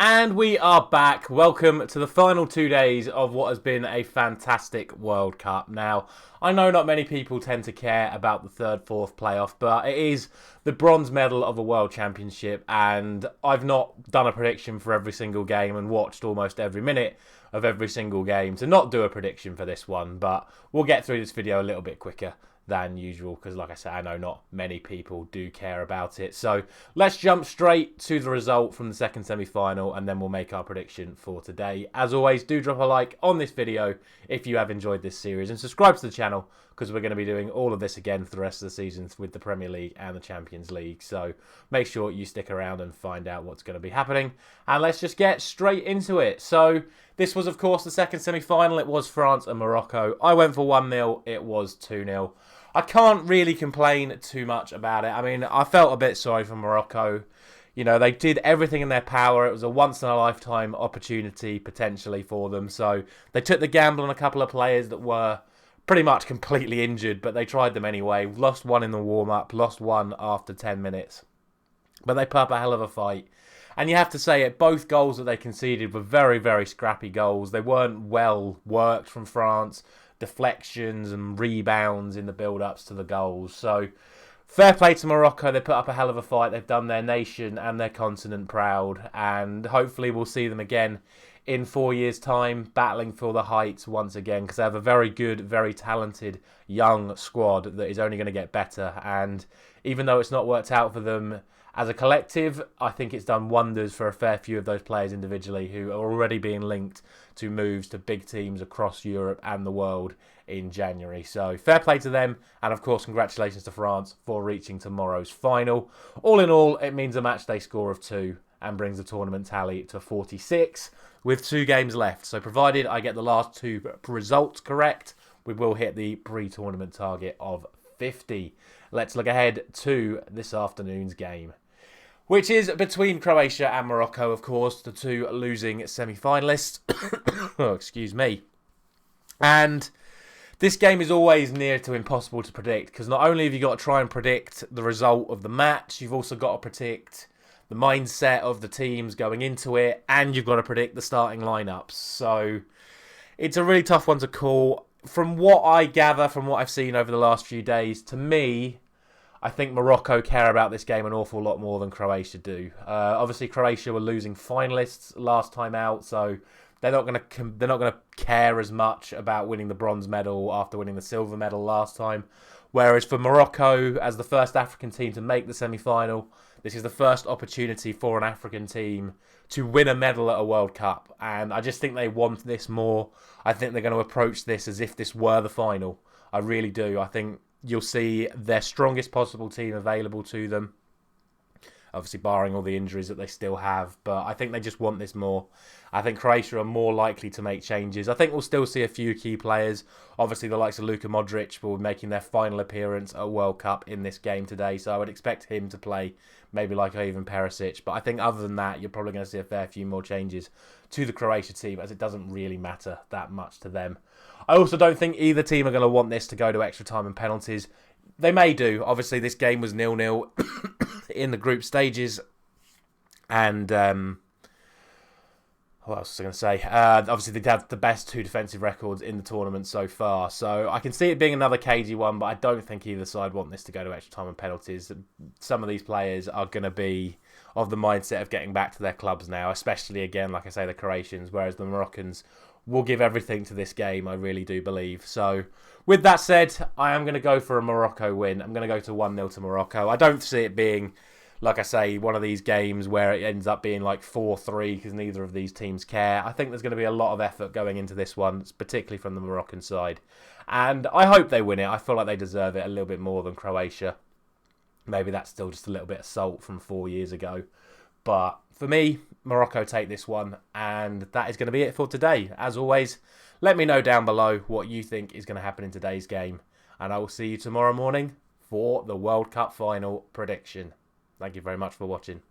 And we are back. Welcome to the final 2 days of what has been a fantastic World Cup. Now, I know not many people tend to care about the third, fourth playoff, but it is the bronze medal of a World Championship, and I've not done a prediction for every single game and watched almost every minute of every single game to not do a prediction for this one, but we'll get through this video a little bit quicker than usual because, like I said, I know not many people do care about it. So let's jump straight to the result from the second semi-final and then we'll make our prediction for today. As always, do drop a like on this video if you have enjoyed this series and subscribe to the channel because we're going to be doing all of this again for the rest of the seasons with the Premier League and the Champions League. So make sure you stick around and find out what's going to be happening. And let's just get straight into it. So this was, of course, the second semi-final. It was France and Morocco. I went for 1-0. It was 2-0. I can't really complain too much about it. I mean, I felt a bit sorry for Morocco. You know, they did everything in their power. It was a once-in-a-lifetime opportunity, potentially, for them. So they took the gamble on a couple of players that were pretty much completely injured, but they tried them anyway. Lost one in the warm-up, lost one after 10 minutes. But they put up a hell of a fight. And you have to say it, both goals that they conceded were very, very scrappy goals. They weren't well worked from France. Deflections and rebounds in the build-ups to the goals. So fair play to Morocco. They put up a hell of a fight. They've done their nation and their continent proud. And hopefully we'll see them again in 4 years' time, battling for the heights once again, because they have a very good, very talented young squad that is only going to get better. And even though it's not worked out for them as a collective, I think it's done wonders for a fair few of those players individually who are already being linked to moves to big teams across Europe and the world in January. So fair play to them, and of course congratulations to France for reaching tomorrow's final. All in all, it means a matchday score of 2 and brings the tournament tally to 46 with 2 games left. So provided I get the last 2 results correct, we will hit the pre-tournament target of 50. Let's look ahead to this afternoon's game, which is between Croatia and Morocco, of course, the 2 losing semi-finalists. Oh, excuse me. And this game is always near to impossible to predict, because not only have you got to try and predict the result of the match, you've also got to predict the mindset of the teams going into it, and you've got to predict the starting lineups. So it's a really tough one to call. From what I gather, from what I've seen over the last few days, to me, I think Morocco care about this game an awful lot more than Croatia do. Obviously, Croatia were losing finalists last time out, so they're not going to care as much about winning the bronze medal after winning the silver medal last time. Whereas for Morocco, as the first African team to make the semi-final, this is the first opportunity for an African team to win a medal at a World Cup. And I just think they want this more. I think they're going to approach this as if this were the final. I really do. I think you'll see their strongest possible team available to them. Obviously, barring all the injuries that they still have. But I think they just want this more. I think Croatia are more likely to make changes. I think we'll still see a few key players. Obviously, the likes of Luka Modric will be making their final appearance at World Cup in this game today. So I would expect him to play, maybe like Ivan Perisic. But I think other than that, you're probably going to see a fair few more changes to the Croatia team, as it doesn't really matter that much to them. I also don't think either team are going to want this to go to extra time and penalties. They may do. Obviously, this game was 0-0 in the group stages. And what else was I going to say? Obviously, they have the best 2 defensive records in the tournament so far. So I can see it being another cagey one, but I don't think either side want this to go to extra time and penalties. Some of these players are going to be of the mindset of getting back to their clubs now, especially, again, like I say, the Croatians, whereas the Moroccans will give everything to this game, I really do believe. So with that said, I am going to go for a Morocco win. I'm going to go to 1-0 to Morocco. I don't see it being, like I say, one of these games where it ends up being like 4-3 because neither of these teams care. I think there's going to be a lot of effort going into this one, particularly from the Moroccan side. And I hope they win it. I feel like they deserve it a little bit more than Croatia. Maybe that's still just a little bit of salt from 4 years ago. But for me, Morocco take this one. And that is going to be it for today. As always, let me know down below what you think is going to happen in today's game. And I will see you tomorrow morning for the World Cup final prediction. Thank you very much for watching.